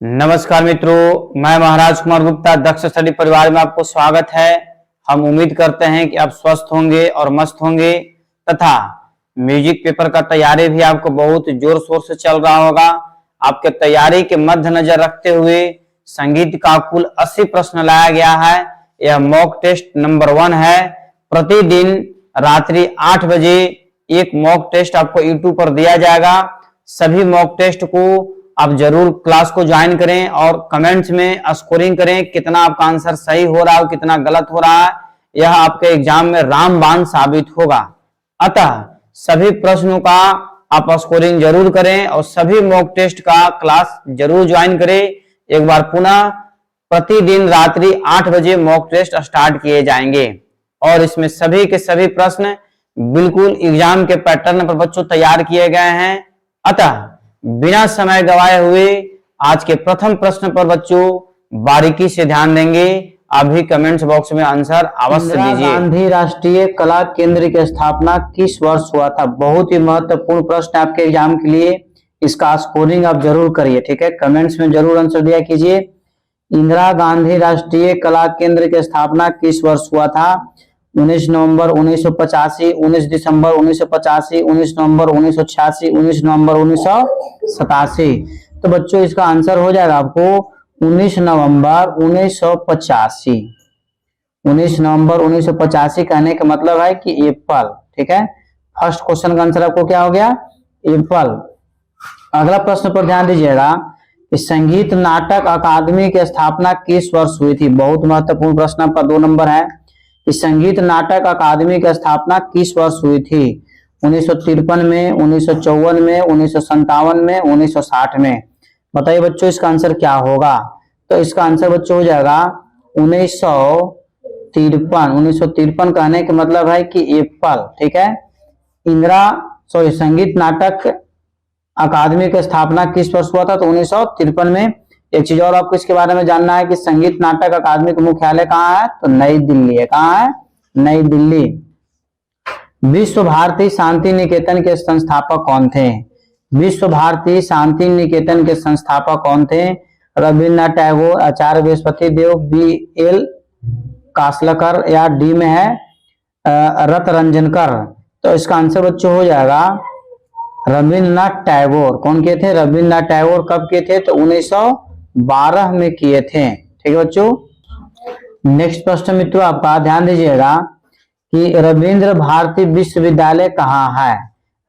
नमस्कार मित्रों, मैं महाराज कुमार गुप्ता दक्ष स्टडी परिवार में आपको स्वागत है। हम उम्मीद करते हैं कि आप स्वस्थ होंगे और मस्त होंगे तथा म्यूजिक पेपर का तैयारी भी आपको बहुत जोर शोर से चल रहा होगा। आपके तैयारी के मद्देनजर रखते हुए संगीत का कुल 80 प्रश्न लाया गया है। यह मॉक टेस्ट नंबर 1 है। प्रतिदिन रात्रि 8 बजे एक मॉक टेस्ट आपको यूट्यूब पर दिया जाएगा। सभी मॉक टेस्ट को आप जरूर क्लास को ज्वाइन करें और कमेंट्स में स्कोरिंग करें, कितना आपका आंसर सही हो रहा है, कितना गलत हो रहा है। यह आपके एग्जाम में रामबाण साबित होगा। अतः सभी प्रश्नों का आप स्कोरिंग जरूर करें और सभी मॉक टेस्ट का क्लास जरूर ज्वाइन करें। एक बार पुनः प्रतिदिन रात्रि 8 बजे मॉक टेस्ट स्टार्ट किए जाएंगे और इसमें सभी के सभी प्रश्न बिल्कुल एग्जाम के पैटर्न पर बच्चों तैयार किए गए हैं। अतः बिना समय गवाए हुए आज के प्रथम प्रश्न पर बच्चों बारीकी से ध्यान देंगे। अभी कमेंट्स बॉक्स में आंसर अवश्य दीजिए। इंदिरा गांधी राष्ट्रीय कला केंद्र की स्थापना किस वर्ष हुआ था? बहुत ही महत्वपूर्ण प्रश्न आपके एग्जाम के लिए। इसका स्कोरिंग आप जरूर करिए, ठीक है। कमेंट्स में जरूर आंसर दिया कीजिए। इंदिरा गांधी राष्ट्रीय कला केंद्र की स्थापना किस वर्ष हुआ था? 19 नवंबर 1985, 19 दिसंबर 1985, 19 नवंबर 1986, 19 नवंबर 1987। तो बच्चों इसका आंसर हो जाएगा आपको 19 नवंबर 1985। 19 नवंबर 1985 कहने का मतलब है कि एप्पल, ठीक है। फर्स्ट क्वेश्चन का आंसर आपको क्या हो गया? एप्पल। अगला प्रश्न पर ध्यान दीजिएगा कि संगीत नाटक अकादमी की स्थापना किस वर्ष हुई थी? बहुत महत्वपूर्ण प्रश्न आपका 2 नंबर है। इस संगीत नाटक अकादमी की स्थापना किस वर्ष हुई थी? 1953 में, 1954 में, 1957 में, 1960 में। बताइए बच्चों इसका आंसर क्या होगा? तो इसका आंसर बच्चों हो जाएगा 1953। 1953 कहने का मतलब है कि एप्पल, ठीक है। संगीत नाटक अकादमी की स्थापना किस वर्ष हुआ था? तो 1953 में। एक चीज और आपको इसके बारे में जानना है कि संगीत नाटक अकादमी का मुख्यालय कहाँ है? तो नई दिल्ली है। कहाँ है? नई दिल्ली। विश्व भारती शांति निकेतन के संस्थापक कौन थे? विश्व भारती शांति निकेतन के संस्थापक कौन थे? रविन्द्रनाथ टैगोर, आचार्य बृहस्पति देव, बी.एल. कासलकर या डी में है रतरंजनकर। तो इसका आंसर बच्चों हो जाएगा रविन्द्रनाथ टैगोर। कौन किए थे? रविन्द्रनाथ टैगोर कब किए थे? तो 1912 में किए थे, ठीक है बच्चों। नेक्स्ट प्रश्न मित्रों आपका ध्यान दीजिएगा कि रविंद्र भारती विश्वविद्यालय कहाँ है?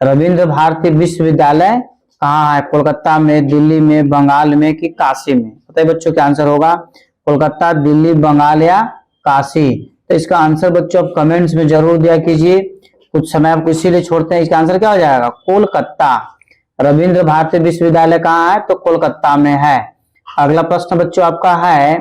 रविंद्र भारती विश्वविद्यालय कहाँ है? कोलकाता में, दिल्ली में, बंगाल में कि काशी में? बताइए बच्चों क्या आंसर होगा? कोलकाता, दिल्ली, बंगाल या काशी? तो इसका आंसर बच्चों आप कमेंट्स में जरूर दिया कीजिए। कुछ समय आपको इसीलिए छोड़ते हैं। इसका आंसर क्या हो जाएगा? कोलकाता। रविंद्र भारती विश्वविद्यालय कहाँ है? तो कोलकाता में है। अगला प्रश्न बच्चों आपका है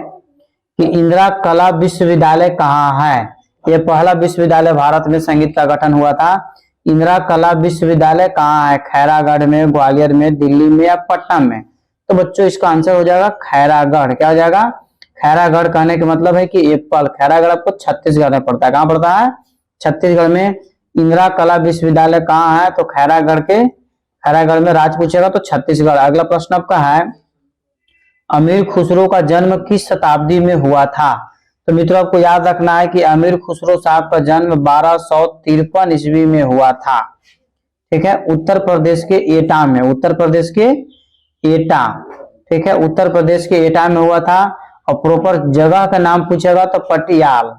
कि इंदिरा कला विश्वविद्यालय कहाँ है? यह पहला विश्वविद्यालय भारत में संगीत का गठन हुआ था। इंदिरा कला विश्वविद्यालय कहाँ है? खैरागढ़ में, ग्वालियर में, दिल्ली में या पटना में? तो बच्चों इसका आंसर हो जाएगा खैरागढ़। क्या हो जाएगा? खैरागढ़ कहने का मतलब है कि एप्पल। खैरागढ़ आपको छत्तीसगढ़ में पड़ता है। कहाँ पड़ता है? छत्तीसगढ़ में। इंदिरा कला विश्वविद्यालय कहाँ है? तो खैरागढ़ में। राज्य पूछेगा तो छत्तीसगढ़। अगला प्रश्न आपका है अमीर खुसरो का जन्म किस शताब्दी में हुआ था? तो मित्रों आपको याद रखना है कि अमीर खुसरो साहब का जन्म 1253 ईस्वी में हुआ था, ठीक है। उत्तर प्रदेश के एटा में। उत्तर प्रदेश के एटा, ठीक है। उत्तर प्रदेश के एटा में हुआ था। और प्रॉपर जगह का नाम पूछेगा तो पटियाल।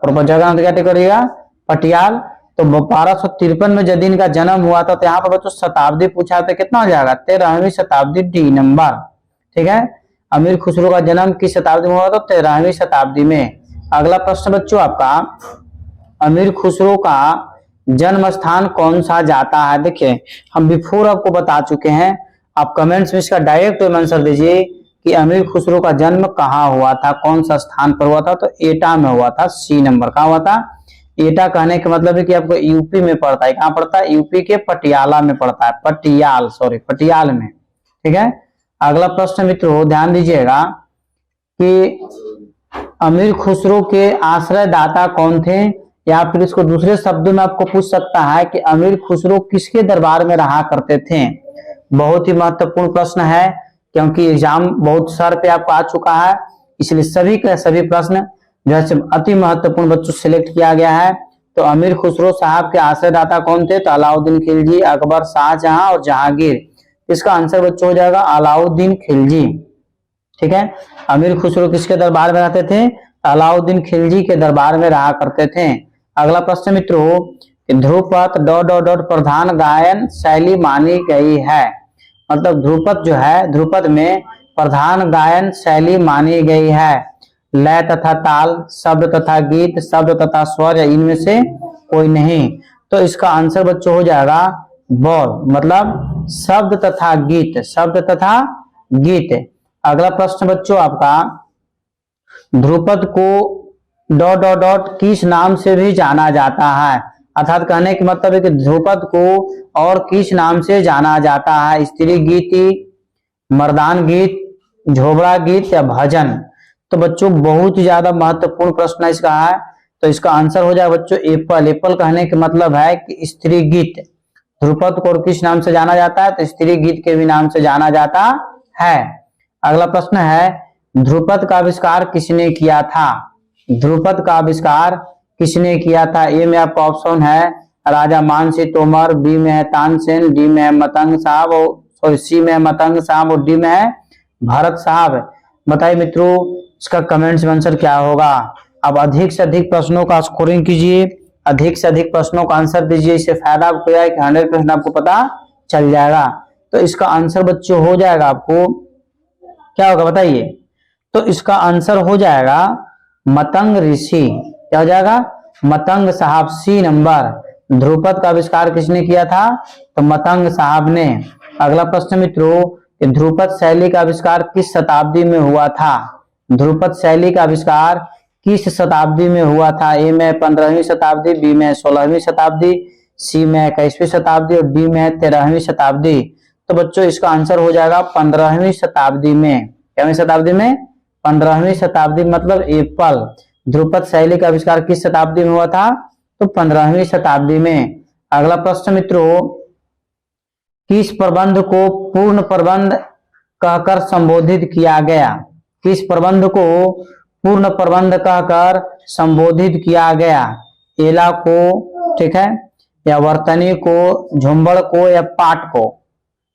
प्रॉपर जगह क्या करिएगा? पटियाल। तो 1253 में जब इनका जन्म हुआ था तो यहाँ पर बच्चों शताब्दी पूछा तो कितना हो जाएगा? 13वीं शताब्दी, डी नंबर, ठीक है। अमीर खुसरो का जन्म किस शताब्दी में हुआ था? 13वीं शताब्दी में। अगला प्रश्न बच्चों आपका अमीर खुसरो का जन्म स्थान कौन सा जाता है? देखिए हम बिफोर आपको बता चुके हैं। आप कमेंट्स में इसका डायरेक्ट आंसर दीजिए कि अमीर खुसरो का जन्म कहाँ हुआ था, कौन सा स्थान पर हुआ था? तो एटा में हुआ था, सी नंबर। कहाँ हुआ था? एटा कहने का मतलब है कि आपको यूपी में पड़ता है। कहाँ पड़ता है? यूपी के पटियाला में पड़ता है। पटियाल में, ठीक है। अगला प्रश्न मित्रों ध्यान दीजिएगा कि अमीर खुसरो के आश्रयदाता कौन थे? या फिर इसको दूसरे शब्दों में आपको पूछ सकता है कि अमीर खुसरो किसके दरबार में रहा करते थे? बहुत ही महत्वपूर्ण प्रश्न है। क्योंकि एग्जाम बहुत सर पे आपको आ चुका है, इसलिए सभी के सभी प्रश्न जो है अति महत्वपूर्ण बच्चों सिलेक्ट किया गया है। तो अमीर खुसरो साहब के आश्रयदाता कौन थे? तो अलाउद्दीन खिलजी, अकबर, शाहजहां और जहांगीर। इसका आंसर बच्चों हो जाएगा अलाउद्दीन खिलजी। ठीक है, अमीर खुसरो किसके दरबार में रहते थे? अलाउद्दीन खिलजी के दरबार में रहा करते थे। अगला प्रश्न मित्रों, ध्रुपद डॉट प्रधान गायन शैली मानी गई है। मतलब ध्रुपद जो है, ध्रुपद में प्रधान गायन शैली मानी गई है। लय तथा ताल, शब्द तथा गीत, शब्द तथा स्वर, या इनमें से कोई नहीं। तो इसका आंसर बच्चों हो जाएगा बोल, मतलब शब्द तथा गीत, शब्द तथा गीत। अगला प्रश्न बच्चों आपका, ध्रुपद को डॉट किस नाम से भी जाना जाता है? अर्थात कहने का मतलब है कि ध्रुपद को और किस नाम से जाना जाता है? स्त्री गीत, मर्दान गीत, झोबड़ा गीत या भजन? तो बच्चों बहुत ही ज्यादा महत्वपूर्ण प्रश्न इसका है। तो इसका आंसर हो जाए बच्चों एप्पल। एप्पल कहने का मतलब है कि स्त्री गीत। ध्रुपद को और किस नाम से जाना जाता है? तो स्त्री गीत के भी नाम से जाना जाता है। अगला प्रश्न है, ध्रुपद का आविष्कार किसने किया था? ध्रुपद का आविष्कार किसने किया था? ए में आपका ऑप्शन है राजा मानसिंह तोमर, बी में है तानसेन, डी में है मतंग साहब, और सी में है मतंग साहब, और डी में है भरत साहब। बताइए मित्रों इसका कमेंट्स में आंसर क्या होगा? अब अधिक से अधिक प्रश्नों का स्कोरिंग कीजिए, अधिक से अधिक प्रश्नों का आंसर दीजिए। इससे फायदा आपको यह है कि 100% आपको पता चल जाएगा। तो इसका आंसर बच्चों हो जाएगा, आपको क्या होगा बताइए? तो इसका आंसर हो जाएगा मतंग ऋषि। क्या हो जाएगा? मतंग साहब, सी नंबर। ध्रुपद का आविष्कार किसने किया था? तो मतंग साहब ने। अगला प्रश्न मित्रों, ध्रुपद शैली का आविष्कार किस शताब्दी में हुआ था? ध्रुपद शैली का आविष्कार किस शताब्दी में हुआ था? ए में 15वीं शताब्दी, बी में 16वीं शताब्दी, सी में 21वीं शताब्दी, और डी में 13वीं शताब्दी। तो बच्चों इसका आंसर हो जाएगा 15वीं शताब्दी में। क्या शताब्दी में? 15वीं शताब्दी, मतलब एप्पल। ध्रुपद शैली का आविष्कार किस शताब्दी में हुआ था? तो 15वीं शताब्दी में। अगला प्रश्न मित्रों, किस प्रबंध को पूर्ण प्रबंध कहकर संबोधित किया गया? किस प्रबंध को पूर्ण प्रबंध कहकर संबोधित किया गया? एला को, ठीक है, या वर्तनी को, झुंबड़ को, या पाठ को?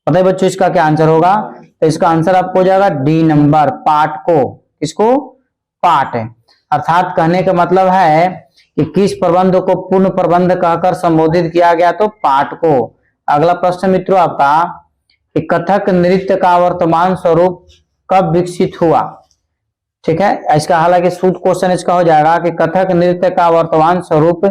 बताइए बच्चों इसका क्या आंसर होगा? तो इसका आंसर आपको हो जाएगा डी नंबर, पाठ को। किसको? पाठ। अर्थात कहने का मतलब है कि किस प्रबंध को पूर्ण प्रबंध कहकर संबोधित किया गया? तो पाठ को। अगला प्रश्न मित्रों आपका, कि कथक नृत्य का वर्तमान स्वरूप कब विकसित हुआ? ठीक है, इसका हालांकि शुद्ध क्वेश्चन इसका हो जाएगा कि कथक नृत्य का वर्तमान स्वरूप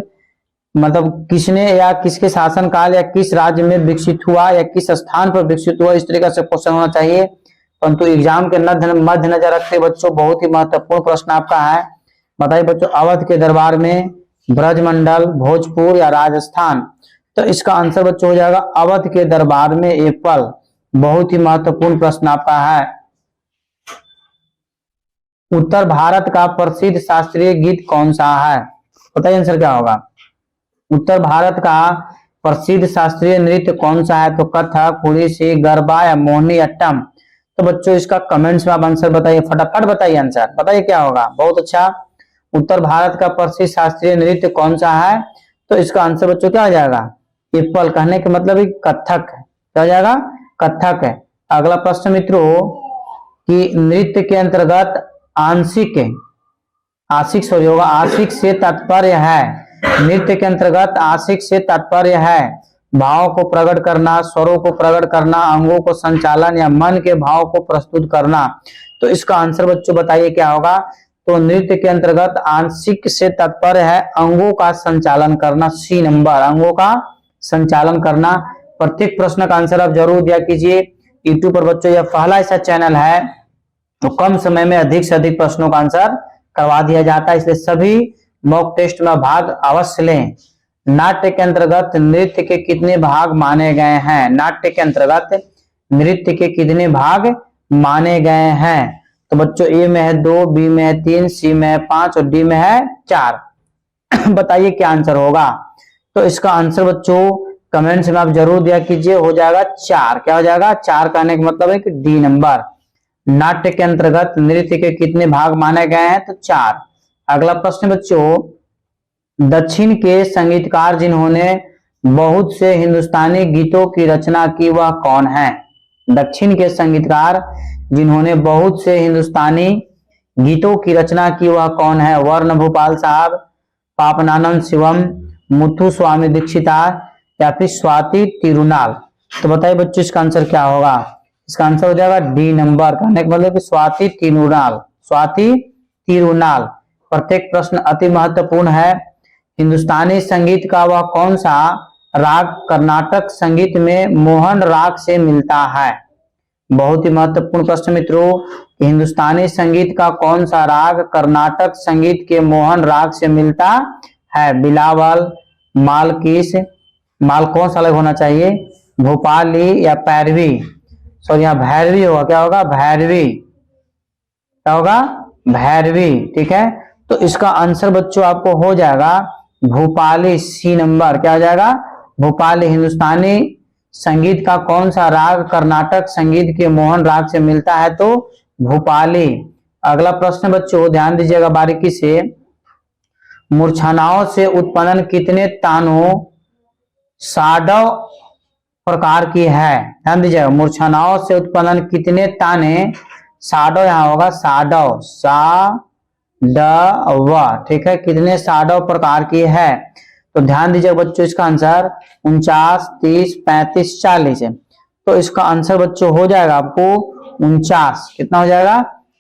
मतलब किसने या किसके शासनकाल या किस राज्य में विकसित हुआ या किस स्थान पर विकसित हुआ, इस तरीके से क्वेश्चन होना चाहिए। परंतु एग्जाम के मध्य नजर रखते बच्चों बहुत ही महत्वपूर्ण प्रश्न आपका है। बताइए बच्चों, अवध के दरबार में, ब्रजमंडल, भोजपुर या राजस्थान? तो इसका आंसर बच्चों हो जाएगा अवध के दरबार में, एप्पल। बहुत ही महत्वपूर्ण प्रश्न आपका है। उत्तर भारत का प्रसिद्ध शास्त्रीय गीत कौन सा है? बताइए आंसर क्या होगा? उत्तर भारत का प्रसिद्ध शास्त्रीय नृत्य कौन सा है? तो कथक, ओडिसी, गरबा या मोहिनी अट्टम? तो बच्चों इसका कमेंट्स में आप आंसर बताइए, फटाफट बताइए आंसर, बताइए क्या होगा। बहुत अच्छा, उत्तर भारत का प्रसिद्ध शास्त्रीय नृत्य कौन सा है? तो इसका आंसर बच्चों क्या हो जाएगा? एप्पल। कहने का मतलब है कथक है। क्या हो जाएगा? कथक है। अगला प्रश्न मित्रों, कि नृत्य के अंतर्गत आंशिक से तात्पर्य है। नृत्य के अंतर्गत आशिक से तात्पर्य है भाव को प्रकट करना, स्वरों को प्रकट करना, अंगों को संचालन या मन के भाव को प्रस्तुत करना। तो इसका आंसर बच्चों बताइए क्या होगा? तो नृत्य के अंतर्गत आंशिक से तात्पर्य है अंगों का संचालन करना, सी नंबर, अंगों का संचालन करना। प्रत्येक प्रश्न का आंसर आप जरूर दिया कीजिए। यूट्यूब पर बच्चों यह पहला ऐसा चैनल है तो कम समय में अधिक से अधिक प्रश्नों का आंसर करवा दिया जाता है, इसलिए सभी मॉक टेस्ट में भाग अवश्य लें। नाट्य के अंतर्गत नृत्य के कितने भाग माने गए हैं? नाट्य के अंतर्गत नृत्य के कितने भाग माने गए हैं? तो बच्चों ए में है 2, बी में है 3, सी में है 5 और डी में है 4। बताइए क्या आंसर होगा? तो इसका आंसर बच्चों कमेंट्स में आप जरूर दिया कीजिए, हो जाएगा 4। क्या हो जाएगा? 4 कहने का मतलब है कि डी नंबर। नाट्य के अंतर्गत नृत्य के कितने भाग माने गए हैं? तो 4। अगला प्रश्न बच्चों, दक्षिण के संगीतकार जिन्होंने बहुत से हिंदुस्तानी गीतों की रचना की वह कौन है? दक्षिण के संगीतकार जिन्होंने बहुत से हिंदुस्तानी गीतों की रचना की वह कौन है? वर्ण भूपाल साहब, पापनानंद शिवम, मुथु स्वामी दीक्षिता या फिर स्वाति तिरुनाल? तो बताइए बच्चों इसका आंसर क्या होगा? इसका आंसर हो जाएगा डी नंबर। कहने का मतलब कि स्वाति तिरुनाल, स्वाति तिरुनाल। प्रत्येक प्रश्न अति महत्वपूर्ण है। हिंदुस्तानी संगीत का वह कौन सा राग कर्नाटक संगीत में मोहन राग से मिलता है? बहुत ही महत्वपूर्ण प्रश्न मित्रों, हिंदुस्तानी संगीत का कौन सा राग कर्नाटक संगीत के मोहन राग से मिलता है? बिलावल, मालकिस, माल कौन सा अलग होना चाहिए? भोपाली या पैरवी? सॉरी यहाँ भैरवी होगा। क्या होगा? भैरवी। क्या होगा? भैरवी। ठीक है, तो इसका आंसर बच्चों आपको हो जाएगा भोपाली, सी नंबर। क्या हो जाएगा? भोपाली। हिंदुस्तानी संगीत का कौन सा राग कर्नाटक संगीत के मोहन राग से मिलता है? तो भोपाली। अगला प्रश्न बच्चों ध्यान दीजिएगा बारीकी से, मूर्छनाओं से उत्पन्न कितने तानों साडव प्रकार की है? ध्यान दीजिएगा, मूर्छनाओं से उत्पन्न कितने ताने, साडव यहाँ होगा साडव, सा ड, ठीक है, कितने साडव प्रकार की है? तो ध्यान दीजिए बच्चों इसका आंसर 49, 30, 35, 40 है। तो इसका आंसर बच्चों हो जाएगा आपको 49। कितना हो जाएगा?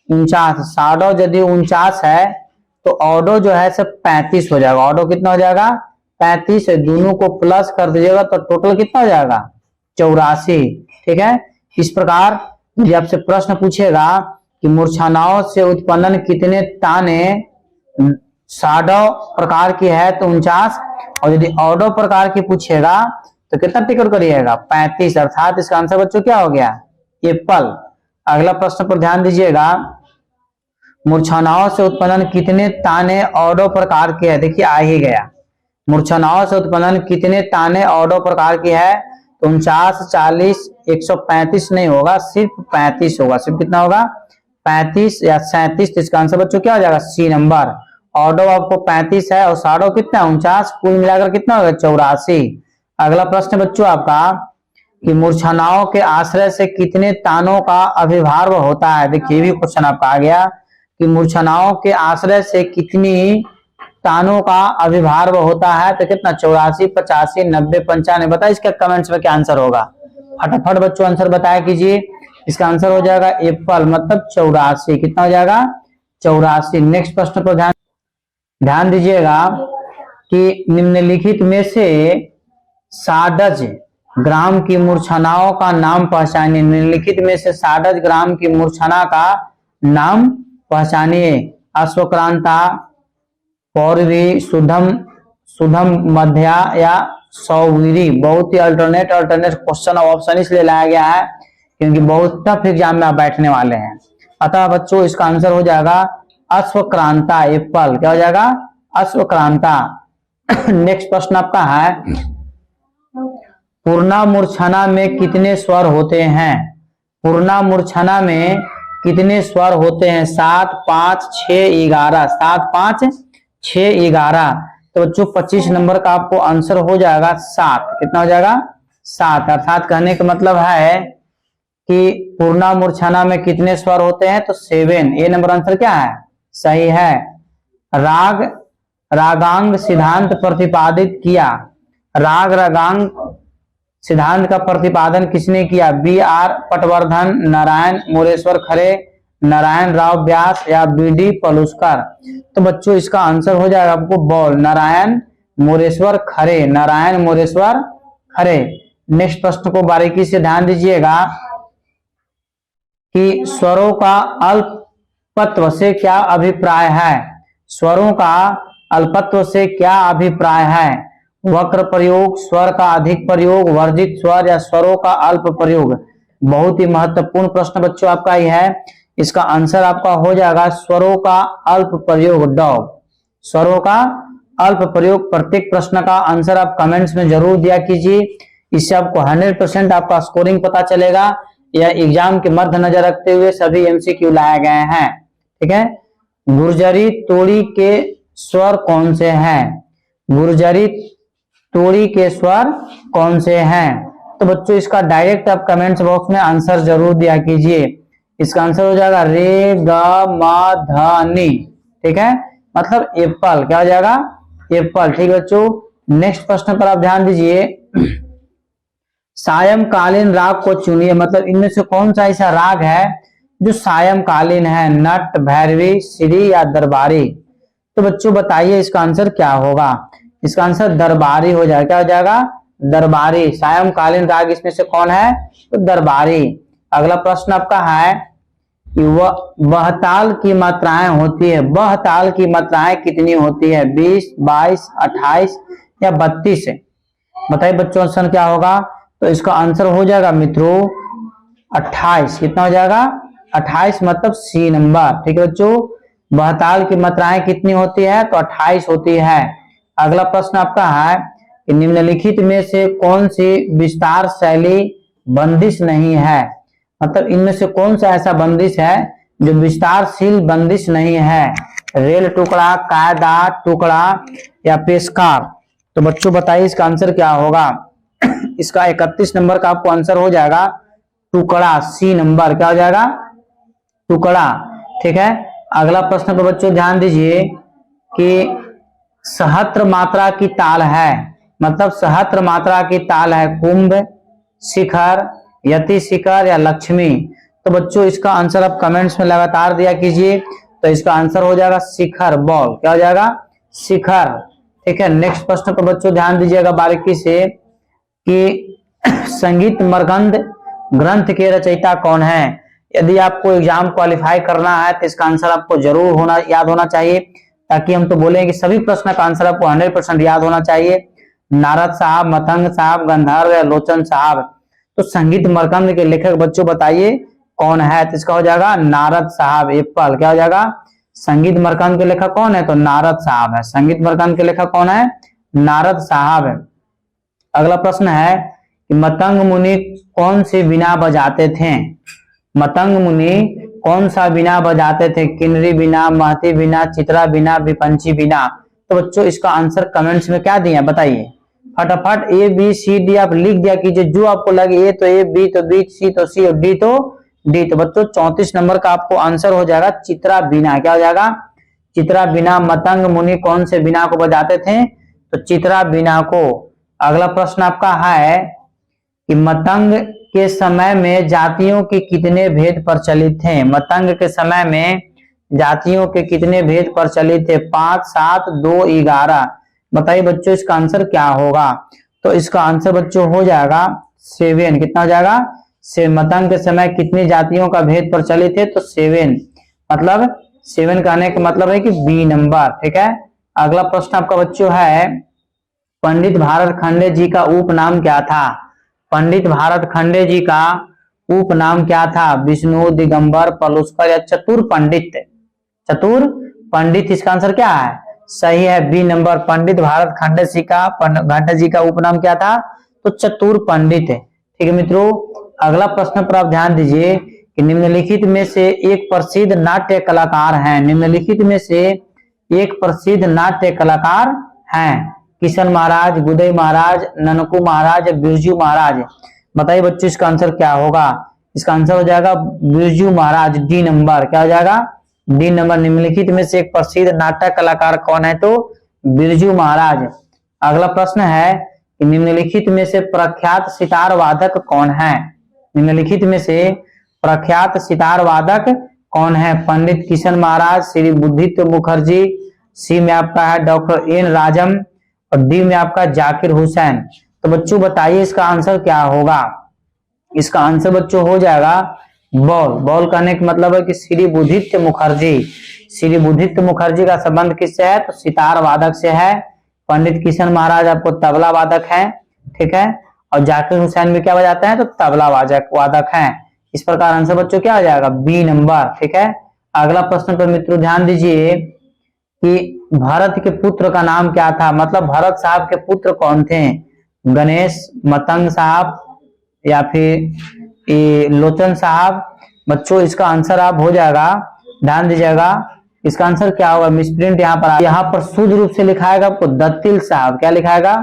49। साडो यदि 49 है तो ऑडो जो है सब 35 हो जाएगा। ऑडो कितना हो जाएगा? 35 है। दोनों को प्लस कर दीजिएगा तो टोटल कितना हो जाएगा? 84। ठीक है, इस प्रकार यदि आपसे प्रश्न पूछेगा कि मूर्छनाओं से उत्पन्न कितने ताने साडव प्रकार की है तो 49, और यदि ऑडो प्रकार की पूछेगा तो कितना टिकट करिएगा? 35। अर्थात इसका आंसर बच्चों क्या हो गया? एप्पल। अगला प्रश्न पर ध्यान दीजिएगा, मूर्छनाओं से उत्पन्न कितने ताने ऑडो प्रकार की है? देखिए आ ही गया, मूर्छनाओं से उत्पन्न कितने ताने ऑडो प्रकार की है? तो 49, 40, 135 नहीं होगा, सिर्फ 35 होगा। सिर्फ कितना होगा? 35 या 37। तो इसका आंसर बच्चों क्या हो जाएगा? C number. ऑडो आपको 35 है और साडो कितना? 49। कुल मिलाकर कितना होगा? 84। अगला प्रश्न बच्चों आपका कि मूर्छनाओं के आश्रय से कितने तानों का अभिभाव होता है? देखिए ये भी क्वेश्चन आपका आ गया कि मूर्छनाओं के आश्रय से कितनी तानों का अभिभाव होता है? तो कितना? 84, 85, 90, 95। बताइए इसका कमेंट्स में क्या आंसर होगा? फटाफट बच्चों आंसर बताया कीजिए। इसका आंसर हो जाएगा एप्पल, मतलब 84। कितना हो जाएगा? 84। नेक्स्ट प्रश्न पर ध्यान दीजिएगा कि निम्नलिखित में से साडज ग्राम की मूर्छनाओं का नाम पहचानिए। निम्नलिखित में से साडज ग्राम की मूर्छना का नाम पहचानिए। अश्वक्रांता, पौरवी, सुधम मध्या या सौवीरी? बहुत ही अल्टरनेट क्वेश्चन ऑप्शन इसलिए लाया गया है क्योंकि बहुत टफ एग्जाम में आप बैठने वाले हैं। अतः बच्चों इसका आंसर हो जाएगा अश्वक्रांता, एप्पल। क्या हो जाएगा? अश्वक्रांता। नेक्स्ट प्रश्न आपका है, पूर्णा मूर्छना में कितने स्वर होते हैं? पूर्णा मूर्छना में कितने स्वर होते हैं? 7, 5, 6, 11। 7, 5, 6, 11। तो बच्चों 25 नंबर का आपको आंसर हो जाएगा 7। कितना हो जाएगा? 7। अर्थात कहने का मतलब है कि पूर्णा मूर्छना में कितने स्वर होते हैं? तो 7। ए नंबर आंसर क्या है? सही है। रागांग सिद्धांत प्रतिपादित किया। रागांग सिद्धांत का प्रतिपादन किसने किया? B.R. पटवर्धन, नारायण मोरेश्वर खरे, नारायण राव व्यास या B.D. पलुस्कर? तो बच्चों इसका आंसर हो जाएगा आपको बॉल, नारायण मोरेश्वर खरे, नारायण मोरेश्वर खरे। नेक्स्ट प्रश्न को बारीकी से ध्यान दीजिएगा कि स्वरों का अल्पत्व से क्या अभिप्राय है? स्वरों का अल्पत्व से क्या अभिप्राय है? वक्र प्रयोग, स्वर का अधिक प्रयोग, वर्जित स्वर या स्वरों का अल्प प्रयोग? बहुत ही महत्वपूर्ण प्रश्न बच्चों आपका ही है। इसका आंसर आपका हो जाएगा स्वरों का अल्प प्रयोग, डॉग। स्वरों का अल्प प्रयोग। प्रत्येक प्रश्न का आंसर आप कमेंट्स में जरूर दिया कीजिए, इससे आपको 100% आपका स्कोरिंग पता चलेगा। या एग्जाम के मद्देनजर रखते हुए सभी एमसीक्यू लाए गए हैं। ठीक है, गुर्जरी तोड़ी के स्वर कौन से हैं? गुर्जरी तोड़ी के स्वर कौन से हैं? तो बच्चों इसका डायरेक्ट आप कमेंट्स बॉक्स में आंसर जरूर दिया कीजिए। इसका आंसर हो जाएगा रे ग म ध नी। ठीक है, मतलब एप्पल। क्या हो जाएगा? एप्पल। ठीक है बच्चों, नेक्स्ट प्रश्न पर आप ध्यान दीजिए। सायंकालीन राग को चुनिए, मतलब इनमें से कौन सा ऐसा राग है जो सायंकालीन है? नट, भैरवी, श्री या दरबारी? तो बच्चों बताइए इसका आंसर क्या होगा? इसका आंसर दरबारी हो जाएगा। क्या हो जाएगा? दरबारी। सायंकालीन राग इसमें से कौन है? तो दरबारी। अगला प्रश्न आपका है कि वह ताल की मात्राएं होती है, वह ताल की मात्राएं कितनी होती है? 20, 22, 28 या 32? बताइए बच्चों आंसर क्या होगा? तो इसका आंसर हो जाएगा मित्रों 28। कितना हो जाएगा? 28, मतलब सी नंबर। ठीक है बच्चों, वह ताल की मात्राएं कितनी होती है? तो 28 होती है। अगला प्रश्न आपका है कि निम्नलिखित में से कौन सी विस्तार शैली बंदिश नहीं है? मतलब इनमें से कौन सा ऐसा बंदिश है जो विस्तारशील बंदिश नहीं है? रेल टुकड़ा, कायदा टुकड़ा या पेशकार? तो बच्चों बताइए इसका आंसर क्या होगा? इसका 31 नंबर का आपको आंसर हो जाएगा टुकड़ा, सी नंबर। क्या हो जाएगा? टुकड़ा। ठीक है, अगला प्रश्न पर बच्चों ध्यान दीजिए कि सहस्त्र मात्रा की ताल है, मतलब सहस्त्र मात्रा की ताल है कुंभ, शिखर, यति शिखर या लक्ष्मी? तो बच्चों इसका आंसर आप कमेंट्स में लगातार दिया कीजिए। तो इसका आंसर हो जाएगा शिखर बॉल। क्या हो जाएगा? शिखर। ठीक है, नेक्स्ट प्रश्न पर बच्चों ध्यान दीजिएगा बारीकी से कि संगीत मर्कंद ग्रंथ के रचयिता कौन है? यदि आपको एग्जाम क्वालिफाई करना है तो इसका आंसर आपको जरूर याद होना चाहिए, ताकि हम तो बोलेंगे कि सभी प्रश्न का आंसर आपको 100% याद होना चाहिए। नारद साहब, मतंग साहब, गंधर्व या लोचन साहब? तो संगीत मर्कंद के लेखक बच्चों बताइए कौन है? तो इसका हो जाएगा नारद साहब, एप्पल। क्या हो जाएगा? संगीत मर्कंद के लेखक कौन है? तो नारद साहब है। संगीत मर्कंद के लेखक कौन है? नारद साहब है। अगला प्रश्न है कि मतंग मुनि कौन सी बीना बजाते थे? मतंग मुनि कौन सा बीना बजाते थे? किन्नरी बीना, महती बीना, चित्रा बीना, विपंची बीना? तो बच्चों इसका आंसर कमेंट्स में क्या दिया बताइए फटाफट। ए बी सी डी आप लिख दिया कीजिए, जो आपको लगे। ए तो ए, बी तो बी, सी तो सी और डी तो डी। तो बच्चों 34 नंबर का आपको आंसर हो जाएगा चित्रा बीना। क्या हो जाएगा? चित्रा बीना। मतंग मुनि कौन से बीना को बजाते थे? तो चित्रा बीना को। अगला प्रश्न आपका है कि मतंग के समय में जातियों के कितने भेद प्रचलित थे? मतंग के समय में जातियों के कितने भेद प्रचलित थे? 5, 7, 2, 11? बताइए बच्चों इसका आंसर क्या होगा? तो इसका आंसर बच्चों हो जाएगा 7। कितना हो जाएगा? से मतंग के समय कितनी जातियों का भेद प्रचलित है? तो 7, मतलब 7 कहने का मतलब है कि बी नंबर। ठीक है, अगला प्रश्न आपका बच्चों है पंडित भारत खंडे जी का उपनाम क्या था? पंडित भारत खंडे जी का उपनाम क्या था? विष्णु, दिगंबर, पलुस्कर या चतुर पंडित? चतुर पंडित इसका आंसर क्या है? सही है, बी नंबर। पंडित भारत खंडे जी का उपनाम क्या था? तो चतुर पंडित है। ठीक है मित्रों, अगला प्रश्न पर आप ध्यान दीजिए कि निम्नलिखित में से एक प्रसिद्ध नाट्य कलाकार हैं। निम्नलिखित में से एक प्रसिद्ध नाट्य कलाकार हैं। किशन महाराज, गुदई महाराज, ननकू महाराज, बिरजू महाराज? बताइए बच्चों इसका आंसर क्या होगा? इसका आंसर हो जाएगा बिरजू महाराज, डी नंबर। क्या हो जाएगा? D number. निम्नलिखित में से एक प्रसिद्ध नाटक कलाकार कौन है? तो बिरजू महाराज। अगला प्रश्न है कि निम्नलिखित में से प्रख्यात सितार वादक कौन है? निम्नलिखित में से प्रख्यात सितार वादक कौन है? पंडित किशन महाराज, श्री बुद्धित्व मुखर्जी, सी में आपका है डॉक्टर एन राजम और डी में आपका जाकिर हुसैन? तो बच्चों बताइए इसका आंसर क्या होगा? इसका आंसर बच्चों हो जाएगा बॉल। बॉल कहने का मतलब है कि श्री बुद्धित्व मुखर्जी। श्री बुद्धित्व मुखर्जी का संबंध किससे है? तो सितार वादक से है। पंडित किशन महाराज आपको तबला वादक है। ठीक है, और जाकिर हुसैन भी क्या बजाते हैं? तो तबला वादक हैं। इस प्रकार आंसर बच्चों क्या हो जाएगा? B number. ठीक है, अगला प्रश्न पर मित्रों ध्यान दीजिए कि भरत के पुत्र का नाम क्या था? मतलब भरत साहब के पुत्र कौन थे? गणेश, मतंग साहब या फिर लोचन साहब। बच्चों इसका आंसर आप हो जाएगा, ध्यान दीजिएगा, इसका आंसर क्या होगा, मिसप्रिंट यहाँ पर शुद्ध रूप से लिखाएगा आपको दत्तिल साहब। क्या लिखाएगा,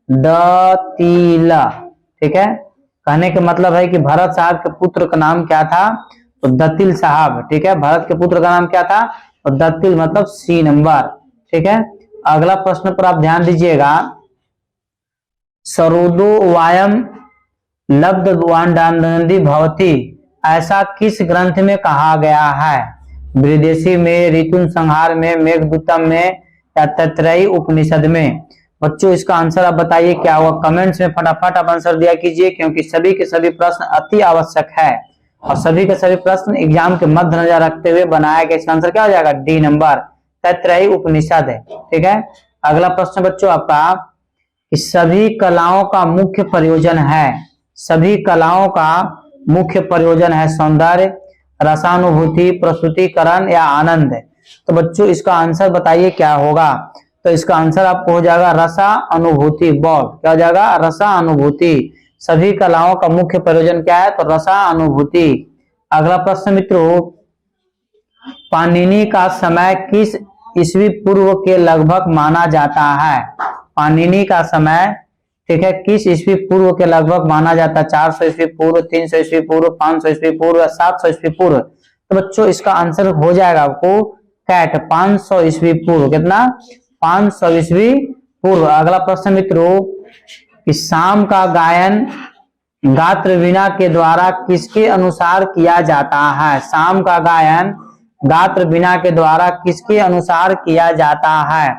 दतिल। ठीक है, कहने का मतलब है कि भरत साहब के पुत्र का नाम क्या था, तो दत्तिल साहब। ठीक है, भरत के पुत्र का नाम क्या था, तो दत्तिल, मतलब सी नंबर। ठीक है, अगला प्रश्न पर आप ध्यान दीजिएगा, सरोदो वायम लब्धवांडानंदी भवती, ऐसा किस ग्रंथ में कहा गया है, विदेशी में, ऋतु संहार में, मेघदूतम में, या तैत्तिरीय उपनिषद में। बच्चों इसका आंसर आप बताइए क्या होगा, कमेंट्स में फटाफट आप आंसर दिया कीजिए, क्योंकि सभी के सभी प्रश्न अति आवश्यक है और सभी के सभी प्रश्न एग्जाम के मद्देनजर रखते हुए बनाया गया। इसका आंसर क्या हो जाएगा, डी नंबर, तैत्तिरीय उपनिषद है। ठीक है, अगला प्रश्न बच्चों आपका, कि सभी कलाओं का मुख्य प्रयोजन है, सभी कलाओं का मुख्य प्रयोजन है सौंदर्य, रसानुभूति, प्रस्तुतिकरण या आनंद। तो बच्चों इसका आंसर बताइए क्या होगा, तो इसका आंसर आपको हो जाएगा रसा अनुभूति। बॉल क्या हो जाएगा, रसा अनुभूति। सभी कलाओं का मुख्य प्रयोजन क्या है, तो रसा अनुभूति। अगला प्रश्न मित्रों, पाणिनि का समय किस ईस्वी पूर्व के लगभग माना जाता है, पाणिनि का समय, ठीक है, किस ईस्वी पूर्व के लगभग माना जाता है, 400 ईस्वी पूर्व, 300 ईस्वी पूर्व, 500 ईस्वी पूर्व या 700 ईस्वी पूर्व। तो बच्चों इसका आंसर हो जाएगा आपको कैट, 500 ईस्वी पूर्व। कितना, 500 ईस्वी पूर्व। अगला प्रश्न मित्रों, कि शाम का गायन गात्र वीणा के द्वारा किसके अनुसार किया जाता है, शाम का गायन गात्र वीणा के द्वारा किसके अनुसार किया जाता है,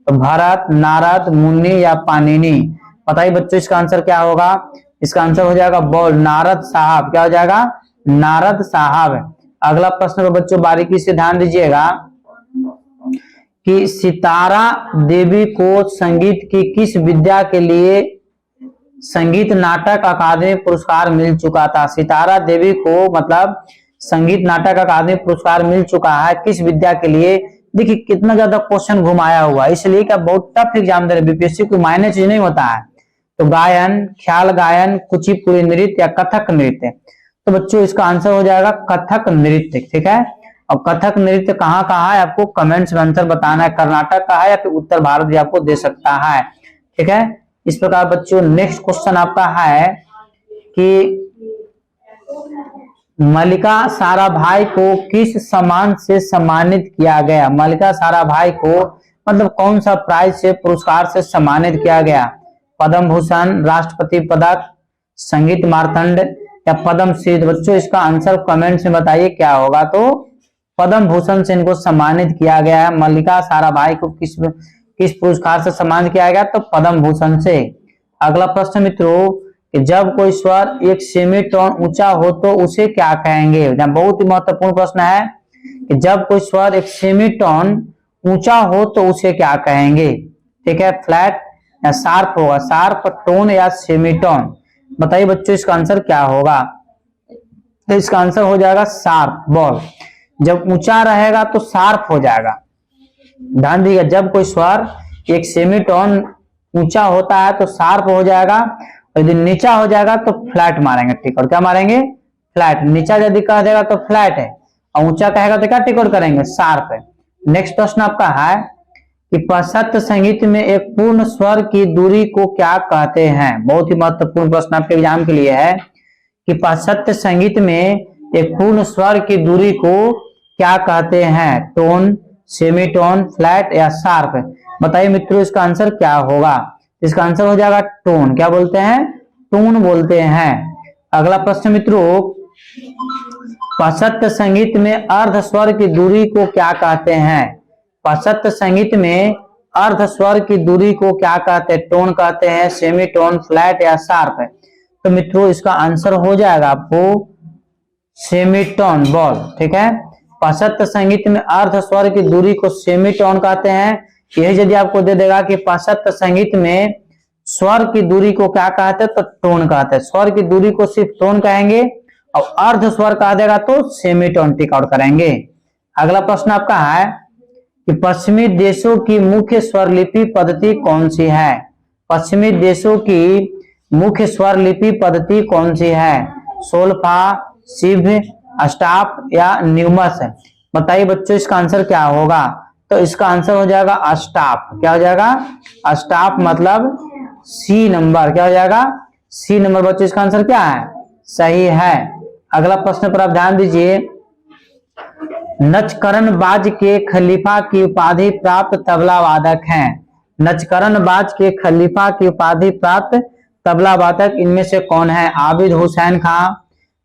तो भरत, नारद, मुनि या पाणिनि। बताइए बच्चों इसका आंसर क्या होगा, इसका आंसर हो जाएगा बॉल, नारद साहब। क्या हो जाएगा, नारद साहब। अगला प्रश्न पर बच्चों बारीकी से ध्यान दीजिएगा, कि सितारा देवी को संगीत की किस विद्या के लिए संगीत नाटक अकादमी पुरस्कार मिल चुका था, सितारा देवी को मतलब संगीत नाटक अकादमी पुरस्कार मिल चुका है किस विद्या के लिए। देखिए कितना ज्यादा क्वेश्चन घुमाया हुआ, इसलिए क्या बहुत टफ एग्जाम दे रहे, बीपीएससी को मायने चीज नहीं होता है। तो गायन, ख्याल गायन, कुचिपुड़ी नृत्य या कथक नृत्य। तो बच्चों इसका आंसर हो जाएगा कथक नृत्य। ठीक है, और कथक नृत्य कहाँ कहाँ है आपको कमेंट्स में आंसर बताना है, कर्नाटक का है या फिर उत्तर भारत भी आपको दे सकता है। ठीक है, इस प्रकार बच्चों नेक्स्ट क्वेश्चन आपका है कि मल्लिका साराभाई को किस सम्मान से सम्मानित किया गया, मल्लिका साराभाई को मतलब कौन सा प्राइज से, पुरस्कार से सम्मानित किया गया, पद्म भूषण, राष्ट्रपति पदक, संगीत मार्तंड या पद्म श्री। बच्चों इसका आंसर कमेंट्स में बताइए क्या होगा, तो पद्म भूषण से इनको सम्मानित किया गया है। मल्लिका साराभाई को किस पुरस्कार से सम्मानित किया गया, तो पद्म भूषण से। अगला प्रश्न मित्रों, कि जब कोई स्वर एक सेमीटोन ऊंचा हो तो उसे क्या कहेंगे, बहुत ही महत्वपूर्ण प्रश्न है, कि जब कोई स्वर एक सेमीटोन ऊंचा हो तो उसे क्या कहेंगे। ठीक है, फ्लैट या शार्प होगा, शार्प टोन या सेमीटोन। बताइए बच्चों इसका आंसर क्या होगा, तो इसका आंसर हो जाएगा शार्प। बॉल जब ऊंचा रहेगा तो शार्प हो जाएगा, ध्यान दीजिएगा, जब कोई स्वर एक सेमीटोन ऊंचा होता है तो शार्प हो जाएगा, और यदि नीचा हो जाएगा तो फ्लैट मारेंगे। ठीक, और क्या मारेंगे, फ्लैट। नीचा यदि कह देगा तो फ्लैट है, और ऊंचा कहेगा तो क्या टिक आउट करेंगे, शार्प है। नेक्स्ट प्रश्न आपका है कि पाश्चात्य संगीत में एक पूर्ण स्वर की दूरी को क्या कहते हैं। बहुत ही महत्वपूर्ण प्रश्न आपके एग्जाम के लिए है कि पाश्चात्य संगीत में एक पूर्ण स्वर की दूरी को क्या कहते हैं, टोन, सेमीटोन, फ्लैट या शार्प। बताइए मित्रों इसका आंसर क्या होगा, इसका आंसर हो जाएगा टोन। क्या बोलते हैं, टोन बोलते हैं। अगला प्रश्न मित्रों, पाश्चात्य संगीत में अर्ध स्वर की दूरी को क्या कहते हैं, पाश्चात्य संगीत में अर्ध स्वर की दूरी को क्या कहते हैं, टोन कहते हैं, सेमीटोन, फ्लैट या शार्प है। तो मित्रों इसका आंसर हो जाएगा आपको सेमीटोन। बॉल ठीक है, पाश्चात्य संगीत में अर्ध स्वर की दूरी को सेमीटोन कहते हैं। यही यदि आपको दे देगा कि पाश्चात्य संगीत में स्वर की दूरी को क्या कहते हैं, तो टोन कहते हैं। स्वर की दूरी को सिर्फ टोन कहेंगे, और अर्ध स्वर कह देगा तो सेमीटोन टिक आउट करेंगे। अगला प्रश्न आपका है कि पश्चिमी देशों की मुख्य स्वर लिपि पद्धति कौन सी है, पश्चिमी देशों की मुख्य स्वर लिपि पद्धति कौन सी है। सोल्फा, शिव, अस्टाप या न्यूमस। बताइए बच्चों इसका आंसर क्या होगा? तो इसका आंसर हो जाएगा अस्टाप। क्या हो जाएगा? अस्टाप मतलब सी नंबर। क्या हो जाएगा? C number. बच्चों इसका आंसर क्या है? सही है। अगला प्रश्न पर आप ध्यान दीजिए। नचकरणबाज के खलीफा की उपाधि प्राप्त तबला वादक हैं। नचकरणबाज के खलीफा की उपाधि प्राप्त तबला वादक इनमें से कौन है? आबिद हुसैन खां,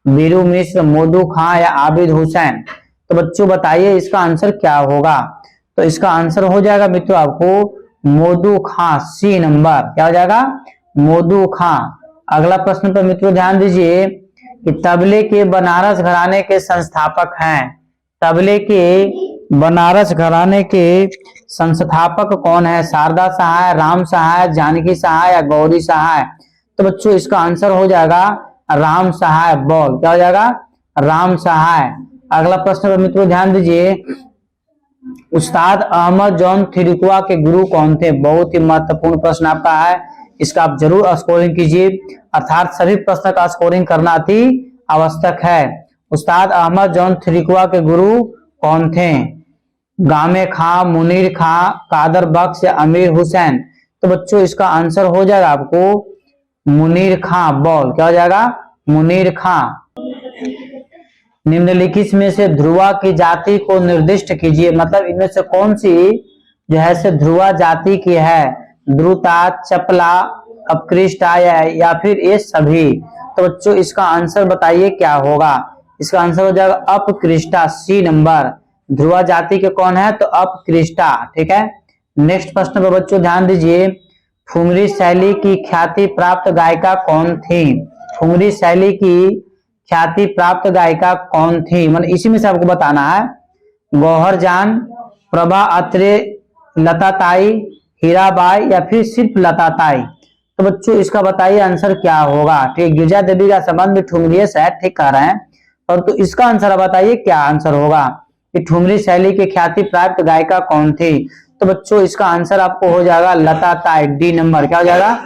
बीरू मिश्र, मोदू खां या आबिद हुसैन। तो बच्चों बताइए इसका आंसर क्या होगा? तो इसका आंसर हो जाएगा मित्रों आपको मोदू खां, सी नंबर। क्या हो जाएगा? मोदू खां। अगला प्रश्न पर मित्रों ध्यान दीजिए कि तबले के बनारस घराने के संस्थापक हैं। तबले के बनारस घराने के संस्थापक कौन है? शारदा सहाय, राम सहाय, जानकी सहाय या गौरी सहाय। तो बच्चों इसका आंसर हो जाएगा राम सहाय। बॉल। क्या हो जाएगा? राम सहाय। अगला प्रश्न पर मित्रों ध्यान दीजिए। उस्ताद अहमद जौन थिरुकुआ के गुरु कौन थे? बहुत ही महत्वपूर्ण प्रश्न आपका है, इसका आप जरूर स्कोरिंग कीजिए, अर्थात सभी प्रश्न का स्कोरिंग करना अति आवश्यक है। उस्ताद अहमद जौन थिरुकुआ के गुरु कौन थे? गामे खां, मुनीर खां, कादर बख्श या अमीर हुसैन। तो बच्चों इसका आंसर हो जाएगा आपको मुनीर खां। बॉल। क्या हो जाएगा? मुनीर खां। निम्नलिखित में से ध्रुवा की जाति को निर्दिष्ट कीजिए। मतलब इनमें से कौन सी जो है से ध्रुवा जाति की है? द्रुता, चपला, अपकृष्टा या फिर ये सभी। तो बच्चों इसका आंसर बताइए क्या होगा? इसका आंसर हो जाएगा अपकृष्टा, सी नंबर। ध्रुवा जाति के कौन है? तो अपकृष्टा। ठीक है। नेक्स्ट प्रश्न पर बच्चों ध्यान दीजिए। ठुमरी शैली की ख्याति प्राप्त गायिका कौन थी? ठुमरी शैली की ख्याति प्राप्त गायिका कौन थी? मतलब इसी में से आपको बताना है। गौहर जान, प्रभा अत्रे, लता ताई, हीराबाई या फिर सिर्फ लता ताई। तो बच्चों इसका बताइए आंसर क्या होगा? ठीक, गिरजा देवी का संबंध भी ठुमरी से है, ठीक कह रहे हैं। और तो इसका आंसर बताइए क्या आंसर होगा कि ठुमरी शैली की ख्याति प्राप्त गायिका कौन थी? तो बच्चों इसका आंसर आपको हो जाएगा लता ताई, डी नंबर। क्या हो जाएगा?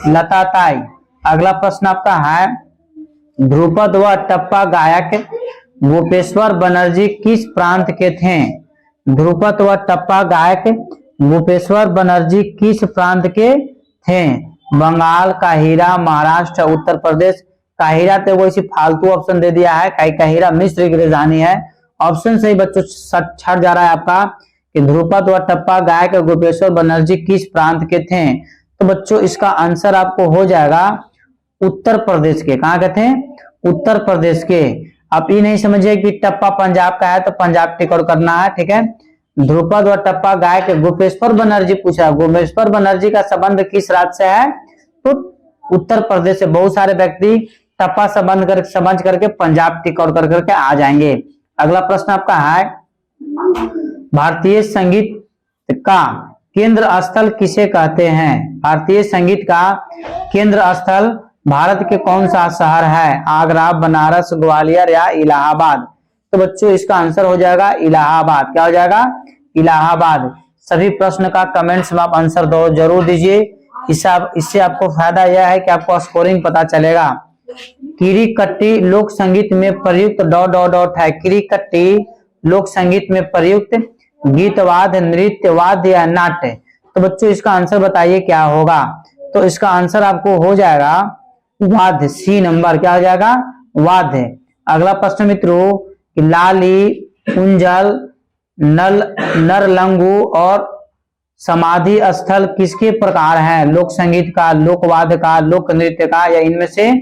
लता ताई। अगला प्रश्न आपका है ध्रुपद व टप्पा गायक गोपेश्वर बनर्जी किस प्रांत के थे? ध्रुपद व टप्पा गायक गोपेश्वर बनर्जी किस प्रांत के थे? बंगाल, काहिरा, महाराष्ट्र, उत्तर प्रदेश। काहिरा तो वो इसी फालतू ऑप्शन दे दिया है, काहिरा मिस्र की राजधानी है। ऑप्शन से ही बच्चों छट जा रहा है आपका कि ध्रुपद व टप्पा गायक गोपेश्वर बनर्जी किस प्रांत के थे? तो बच्चों इसका आंसर आपको हो जाएगा उत्तर प्रदेश के। कहाँ के थे? उत्तर प्रदेश के। आप ये नहीं समझिए कि टप्पा पंजाब का है तो पंजाब टिक आउट करना है। ठीक है। ध्रुपद व टप्पा गायक गोपेश्वर बनर्जी पूछा। गोपेश्वर बनर्जी का संबंध किस राज्य से है? तो उत्तर प्रदेश से। बहुत सारे व्यक्ति टप्पा समझ करके पंजाब टिक आउट कर करके आ जाएंगे। अगला प्रश्न आपका है भारतीय संगीत का केंद्र स्थल किसे कहते हैं? भारतीय संगीत का केंद्र स्थल भारत के कौन सा शहर है? आगरा, बनारस, ग्वालियर या इलाहाबाद। तो बच्चों इसका आंसर हो जाएगा इलाहाबाद। क्या हो जाएगा? इलाहाबाद। सभी प्रश्न का कमेंट्स में आप आंसर दो जरूर दीजिए। इससे आपको फायदा यह है कि आपको स्कोरिंग पता चलेगा। किरीकट्टी लोक संगीत में प्रयुक्त डॉट है। किरीकट्टी लोक संगीत में प्रयुक्त गीतवाद्य, नृत्य वाद्य या नाट्य। तो बच्चों इसका आंसर बताइए क्या होगा? तो इसका आंसर आपको हो जाएगा वाद्य, सी नंबर। क्या हो जाएगा? वाद्य। अगला प्रश्न मित्रों कि लाली, कुंजल, नरलंगू और समाधि स्थल किसके प्रकार हैं? लोक संगीत का, लोकवाद्य का, लोक नृत्य का या इनमें से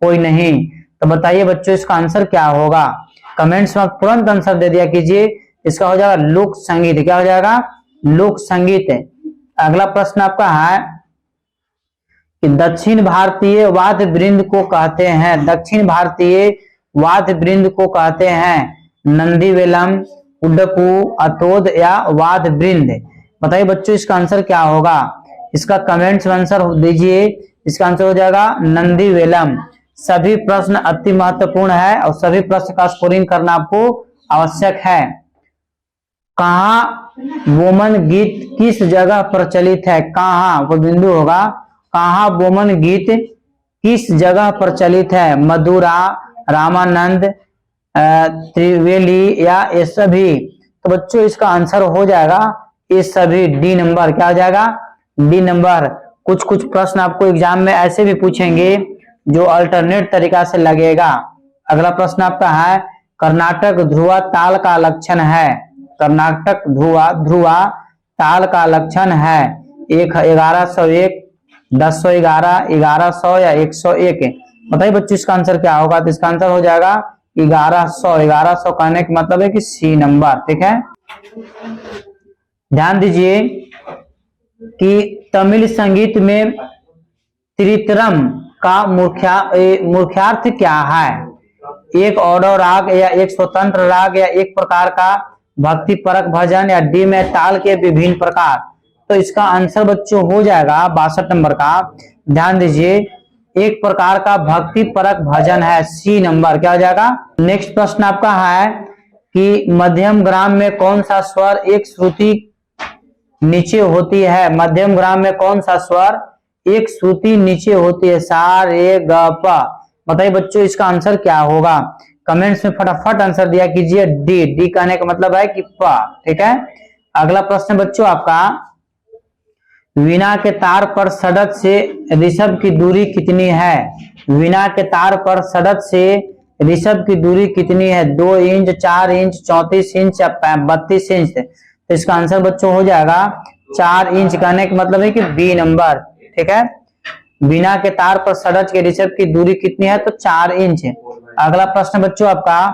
कोई नहीं। तो बताइए बच्चों इसका आंसर क्या होगा? कमेंट्स में तुरंत आंसर दे दिया कीजिए। इसका हो जाएगा लोक संगीत। क्या हो जाएगा? लोक संगीत। अगला प्रश्न आपका है कि दक्षिण भारतीय वाद्य वृंद को कहते हैं। दक्षिण भारतीय वाद्य वृंद को कहते हैं नंदीवेलम, उड्डपू, अतोद या वाद्य वृंद। बताइए बच्चों इसका आंसर क्या होगा? इसका कमेंट्स में आंसर दीजिए। इसका आंसर हो जाएगा नंदीवेलम। सभी प्रश्न अति महत्वपूर्ण है और सभी प्रश्न का स्कोरिंग करना आपको आवश्यक है। कहाँ बोमन गीत किस जगह प्रचलित है? कहाँ वो बिंदु होगा। कहाँ बोमन गीत किस जगह प्रचलित है? मदुरा, रामानंद, त्रिवेली या ये सभी। तो बच्चों इसका आंसर हो जाएगा ये सभी, डी नंबर। क्या हो जाएगा? D number. कुछ कुछ प्रश्न आपको एग्जाम में ऐसे भी पूछेंगे जो अल्टरनेट तरीका से लगेगा। अगला प्रश्न आपका है, कर्नाटक ध्रुवा ताल का लक्षण है। कर्नाटक ध्रुवा ताल का लक्षण है 1101, 1011, 1100 या 101। बताइए बच्चों इसका आंसर क्या होगा? तो इसका आंसर हो जाएगा 1100। 1100 कहने का मतलब है कि सी नंबर। ठीक है, ध्यान दीजिए कि तमिल संगीत में त्रितरम का मुख्यार्थ क्या है? एक ऑडो राग या एक स्वतंत्र राग या एक प्रकार का भक्ति परक भजन या डी में ताल के विभिन्न प्रकार। तो इसका आंसर बच्चों हो जाएगा 62 नंबर का। ध्यान दीजिए, एक प्रकार का भक्ति परक भजन है, सी नंबर। क्या हो जाएगा? नेक्स्ट प्रश्न आपका है कि मध्यम ग्राम में कौन सा स्वर एक श्रुति नीचे होती है? मध्यम ग्राम में कौन सा स्वर एक श्रुति नीचे होती है? सा रे ग प। बताइए बच्चों इसका आंसर क्या होगा? कमेंट्स में फटाफट आंसर दिया कीजिए। डी। डी कहने का मतलब है कि प। ठीक है, अगला प्रश्न बच्चों आपका, वीणा के तार पर षड्ज से ऋषभ की दूरी कितनी है? वीणा के तार पर षड्ज से ऋषभ की दूरी कितनी है? 2 इंच, 4 इंच, 34 इंच या 32 इंच। तो इसका आंसर बच्चों हो जाएगा 4 इंच। कहने का मतलब है कि बी नंबर। ठीक है, वीणा के तार पर षड्ज के ऋषभ की दूरी कितनी है? तो 4 इंच। अगला प्रश्न बच्चों आपका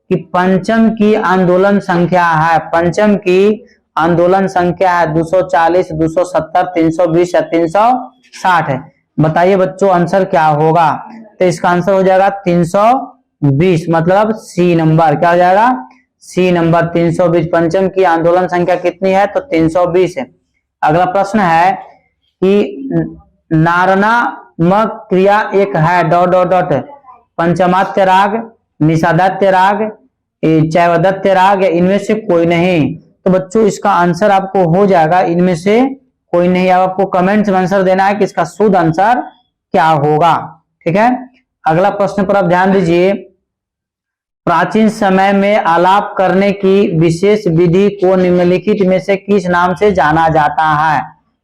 कि पंचम की आंदोलन संख्या है। पंचम की आंदोलन संख्या है 240, 270, 320 या 360 है। बताइए बच्चों आंसर क्या होगा? तो इसका आंसर हो जाएगा 320, मतलब सी नंबर। क्या हो जाएगा? C number 320। पंचम की आंदोलन संख्या कितनी है? तो 320 है। अगला प्रश्न है कि नारनामक क्रिया एक है डॉट डॉट डॉट, पंचमात्य राग, निषादात्य राग, चैवदत्य राग या इनमें से कोई नहीं। तो बच्चों इसका आंसर आपको हो जाएगा इनमें से कोई नहीं। अब आपको कमेंट्स में आंसर देना है कि इसका शुद्ध आंसर क्या होगा। ठीक है, अगला प्रश्न पर आप ध्यान दीजिए, प्राचीन समय में आलाप करने की विशेष विधि को निम्नलिखित में से किस नाम से जाना जाता है?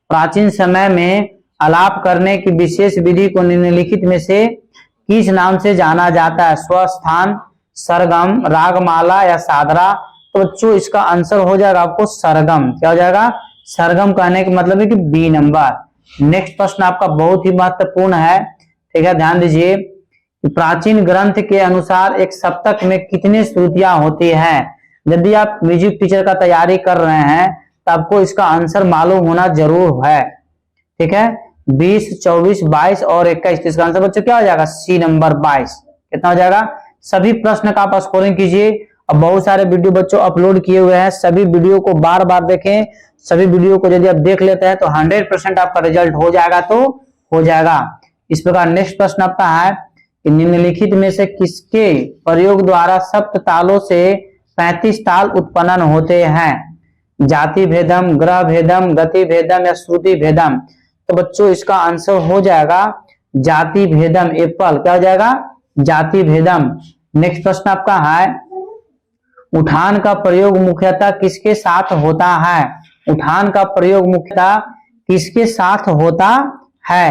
प्राचीन समय में आलाप करने की विशेष विधि को निम्नलिखित में से किस नाम से जाना जाता है? स्वस्थान, सरगम, रागमाला या सादरा। तो बच्चों इसका आंसर हो जाएगा आपको सरगम। क्या हो जाएगा? सरगम कहने का मतलब है कि बी नंबर। नेक्स्ट प्रश्न आपका बहुत ही महत्वपूर्ण है। ठीक है, ध्यान दीजिए, प्राचीन ग्रंथ के अनुसार एक सप्तक में कितनी श्रुतियां होती हैं? यदि आप म्यूजिक टीचर का तैयारी कर रहे हैं तो आपको इसका आंसर मालूम होना जरूर है। ठीक है, 20, 24, 22 और 21। इसका आंसर बच्चों क्या हो जाएगा? C number 22। कितना हो जाएगा? सभी प्रश्न का आप स्कोरिंग कीजिए। अब बहुत सारे वीडियो बच्चों अपलोड किए हुए हैं, सभी वीडियो को बार बार देखें। सभी वीडियो को यदि आप देख लेते हैं तो 100% आपका रिजल्ट हो जाएगा। तो हो जाएगा। इस प्रकार नेक्स्ट प्रश्न आपका है कि निम्नलिखित में से किसके प्रयोग द्वारा सप्त तालों से 35 ताल उत्पन्न होते हैं? जाति भेदम, ग्रह भेदम, गति भेदम या श्रुति भेदम। तो बच्चों इसका आंसर हो जाएगा जाति भेदम। एप्पल। क्या हो जाएगा? जाति भेदम। नेक्स्ट प्रश्न आपका है, उठान का प्रयोग मुख्यतः किसके साथ होता है? उठान का प्रयोग मुख्यतः किसके साथ होता है?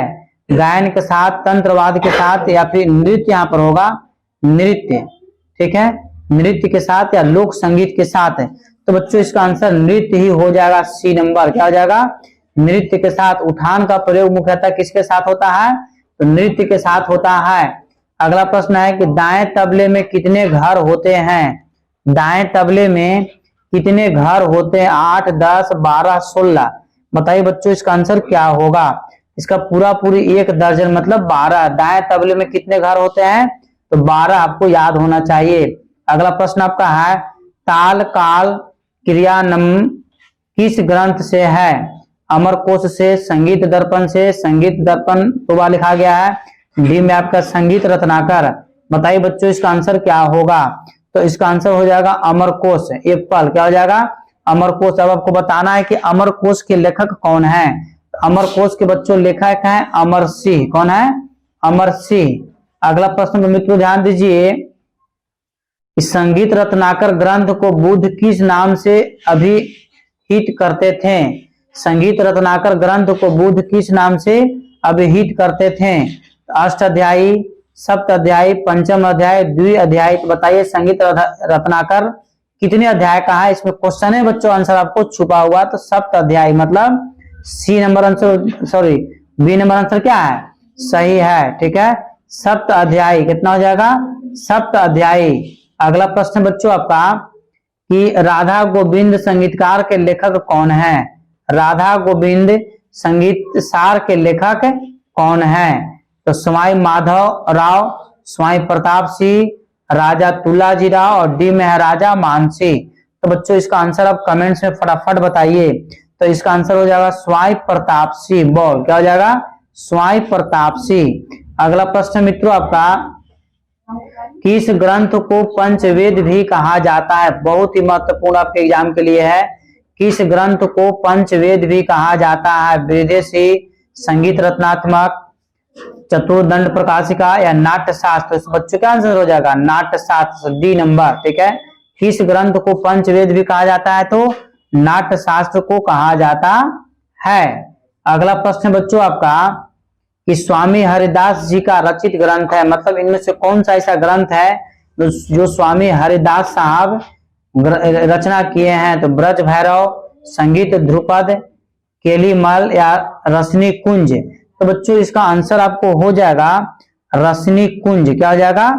गायन के साथ, तंत्रवाद के साथ या फिर नृत्य यहाँ पर होगा नृत्य। ठीक है, नृत्य के साथ या लोक संगीत के साथ है। तो बच्चों इसका आंसर नृत्य ही हो जाएगा, सी नंबर। क्या हो जाएगा? नृत्य के साथ। उठान का प्रयोग मुख्यतः किसके साथ होता है? तो नृत्य के साथ होता है। अगला प्रश्न है कि दाएं तबले में कितने घर होते हैं? दाएं तबले में कितने घर होते हैं? 8, 10, 12, 16। बताइए बच्चों इसका आंसर क्या होगा? इसका पूरी 1 दर्जन मतलब 12। दाएं तबले में कितने घर होते हैं? तो 12 आपको याद होना चाहिए। अगला प्रश्न आपका है, ताल काल क्रियानम किस ग्रंथ से है? अमरकोश से, संगीत दर्पण से, संगीत दर्पण तो लिखा गया है। डी में आपका संगीत रत्नाकर। बताइए बच्चों इसका आंसर क्या होगा? तो इसका आंसर हो जाएगा अमरकोश। एप्पल। क्या हो जाएगा? अमरकोश। अब आपको बताना है कि अमरकोश के लेखक कौन है। अमरकोश के बच्चों लेखक है अमर सिंह। कौन है? अमर सिंह। अगला प्रश्न मित्रों ध्यान दीजिए, इस संगीत रत्नाकर ग्रंथ को बुद्ध किस नाम से अभिहित करते थे? संगीत रत्नाकर ग्रंथ को बुद्ध किस नाम से अभिहित करते थे? अष्टाध्यायी, सप्ताध्यायी, पंचम अध्याय, द्विअध्यायी। तो बताइए संगीत रत्नाकर कितने अध्याय का है? इसमें क्वेश्चन है बच्चों, आंसर आपको छुपा हुआ। तो सप्ताध्यायी मतलब C number answer, sorry B number answer क्या है? सही है, ठीक है। सप्ताध्यायी कितना हो जाएगा? सप्ताध्यायी। अगला प्रश्न बच्चों आपका कि राधा गोविंद संगीतकार के लेखक कौन है? राधा गोविंद संगीत सार के लेखक कौन है? तो स्वामी माधव राव, स्वामी प्रताप सिंह, राजा तुलाजी राव और डी महाराजा मानसी। तो बच्चों इसका आंसर आप कमेंट्स में फटाफट बताइए। तो इसका आंसर हो जाएगा स्वामी प्रताप सिंह। बोल क्या हो जाएगा? स्वामी प्रताप सिंह। अगला प्रश्न मित्रों आपका, किस ग्रंथ को पंचवेद भी कहा जाता है? बहुत ही महत्वपूर्ण आपके एग्जाम के लिए है। किस ग्रंथ को पंचवेद भी कहा जाता है? विदेशी, संगीत रत्नात्मक, चतुर्दंड प्रकाशिका या नाट्य शास्त्र? इस बच्चों का आंसर हो जाएगा नाट्य शास्त्र, डी नंबर, ठीक है। किस ग्रंथ को पंचवेद भी कहा जाता है? तो नाट्य शास्त्र को कहा जाता है। अगला प्रश्न बच्चों आपका कि स्वामी हरिदास जी का रचित ग्रंथ है, मतलब इनमें से कौन सा ऐसा ग्रंथ है जो स्वामी हरिदास साहब रचना किए हैं? तो ब्रज भैरव, संगीत ध्रुपद, केलीमल या रश्मि कुंज? तो बच्चों इसका आंसर आपको हो जाएगा रश्मि कुंज। क्या हो जाएगा?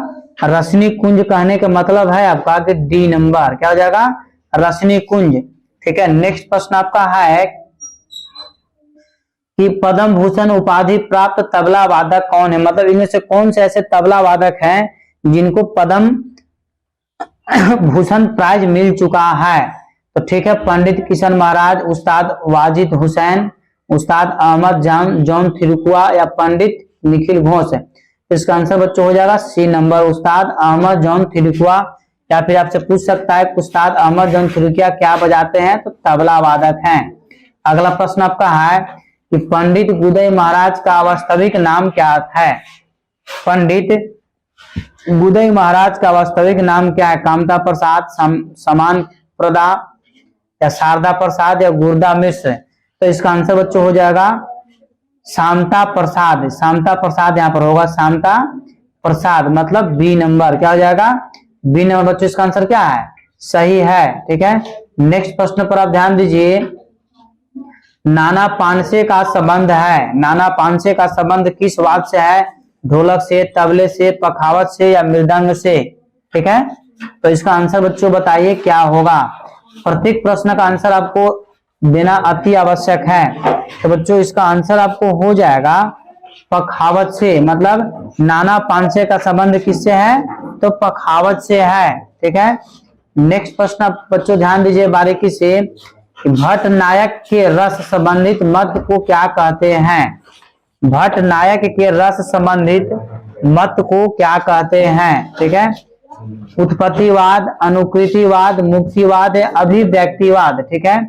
रश्मि कुंज कहने का मतलब है आपका कि डी नंबर। क्या हो जाएगा? रश्मि कुंज, ठीक है। नेक्स्ट प्रश्न आपका है कि पद्म भूषण उपाधि प्राप्त तबला वादक कौन है? मतलब इनमें से कौन से ऐसे तबला वादक हैं जिनको पद्म भूषण प्राइज मिल चुका है? तो ठीक है, पंडित किशन महाराज, उस्ताद वाजिद हुसैन, उस्ताद अहमद जॉन थिरुकुआ या पंडित निखिल घोष? इसका आंसर बच्चों हो जाएगा सी नंबर, उस्ताद अहमद जॉन थिरुकुआ। या फिर आपसे पूछ सकता है उस्ताद अहमद जॉन थिरुकुआ क्या बजाते हैं? तो तबला वादक हैं। अगला प्रश्न आपका है कि पंडित गुदई महाराज का वास्तविक नाम क्या है? पंडित गुदई महाराज का वास्तविक नाम क्या है? कामता प्रसाद, समान प्रदा या शारदा प्रसाद या गुरदा मिश्र? तो इसका आंसर बच्चों हो जाएगा शांता प्रसाद। शांता प्रसाद यहाँ पर होगा, शांता प्रसाद मतलब बी नंबर। क्या हो जाएगा? बी नंबर बच्चों इसका आंसर क्या है? सही है, ठीक है। नेक्स्ट प्रश्न पर आप ध्यान दीजिए। नाना पानसे का संबंध है, नाना पानसे का संबंध किस वाद्य से है? ढोलक से, तबले से, पखावत से या मृदंग से? ठीक है, तो इसका आंसर बच्चों बताइए क्या होगा। प्रत्येक प्रश्न का आंसर आपको देना अति आवश्यक है। तो बच्चों इसका आंसर आपको हो जाएगा पखावत से। मतलब नाना पानसे का संबंध किससे है? तो पखावत से है, ठीक है। नेक्स्ट प्रश्न आप बच्चों ध्यान दीजिए बारीकी से। भट्ट नायक के रस संबंधित मत को क्या कहते हैं? भट्ट नायक के रस संबंधित मत को क्या कहते हैं? ठीक है, उत्पत्तिवाद, अनुकृतिवाद, मुक्तिवाद, अभिव्यक्तिवाद। ठीक है,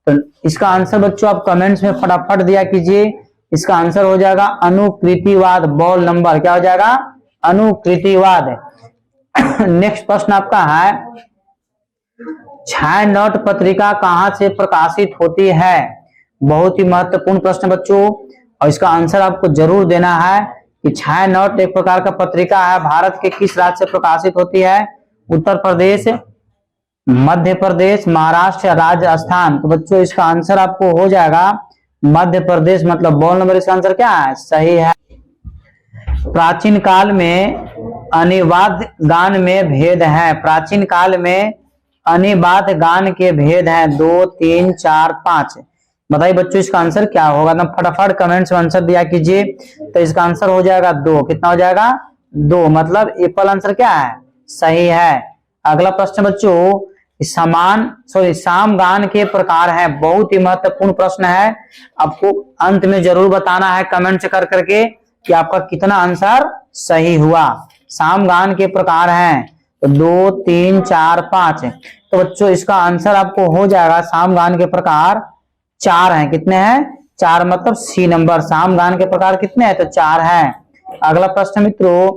तो इसका आंसर बच्चों आप कमेंट्स में फटाफट दिया कीजिए। इसका आंसर हो जाएगा अनुकृतिवाद। बॉल नंबर क्या हो जाएगा? अनुकृतिवाद। नेक्स्ट प्रश्न आपका है, छायानोट पत्रिका कहां से प्रकाशित होती है? बहुत ही महत्वपूर्ण प्रश्न बच्चों, और इसका आंसर आपको जरूर देना है कि छायानोट एक प्रकार का पत्रिका है, भारत के किस राज्य से प्रकाशित होती है? उत्तर प्रदेश, मध्य प्रदेश, महाराष्ट्र या राजस्थान? तो बच्चों इसका आंसर आपको हो जाएगा मध्य प्रदेश। मतलब बॉल नंबर इसका आंसर क्या है? सही है। प्राचीन काल में अनिवाद गान में भेद है। प्राचीन काल में अनिवाद गान के भेद हैं 2, 3, 4, 5। बताइए बच्चों इसका आंसर क्या होगा? तो फटाफट कमेंट्स में आंसर दिया कीजिए। तो इसका आंसर हो जाएगा 2। कितना हो जाएगा? 2। मतलब एप्पल आंसर क्या है? सही है। अगला प्रश्न बच्चों, सामगान के प्रकार है। बहुत ही महत्वपूर्ण प्रश्न है, आपको अंत में जरूर बताना है कमेंट कर करके कि आपका कितना आंसर सही हुआ। सामगान के प्रकार हैं तो 2, 3, 4, 5। तो बच्चों इसका आंसर आपको हो जाएगा सामगान के प्रकार 4 हैं। कितने हैं? 4 मतलब सी नंबर। सामगान के प्रकार कितने हैं? तो 4 हैं। अगला प्रश्न मित्रों,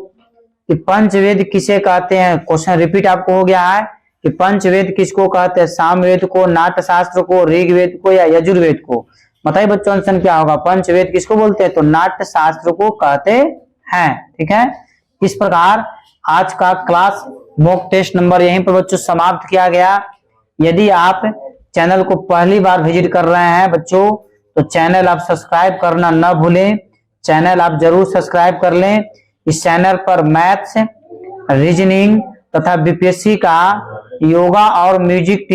कि पंचवेद किसे कहते हैं। क्वेश्चन रिपीट आपको हो गया है कि पंचवेद किसको कहते हैं, सामवेद को, नाट्यशास्त्र को, ऋग्वेद को या यजुर्वेद को। बताइए बच्चों आंसर क्या होगा। पंचवेद किसको बोलते हैं, तो नाट्यशास्त्र को कहते हैं। ठीक है, इस प्रकार आज का क्लास मॉक टेस्ट नंबर यहीं पर बच्चों समाप्त किया गया। यदि आप चैनल को पहली बार विजिट कर रहे हैं बच्चों, तो चैनल आप सब्सक्राइब करना न भूलें। चैनल आप जरूर सब्सक्राइब कर लें। इस चैनल पर मैथ्स, रीजनिंग तथा बीपीएससी का योगा और म्यूजिक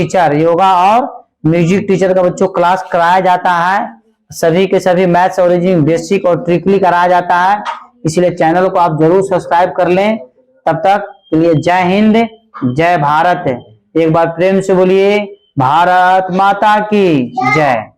टीचर का बच्चों क्लास कराया जाता है। सभी के सभी मैथ्स और रीजनिंग बेसिक और ट्रिकली कराया जाता है, इसलिए चैनल को आप जरूर सब्सक्राइब कर लें। तब तक के लिए जय हिंद, जय भारत। एक बार प्रेम से बोलिए भारत माता की जय।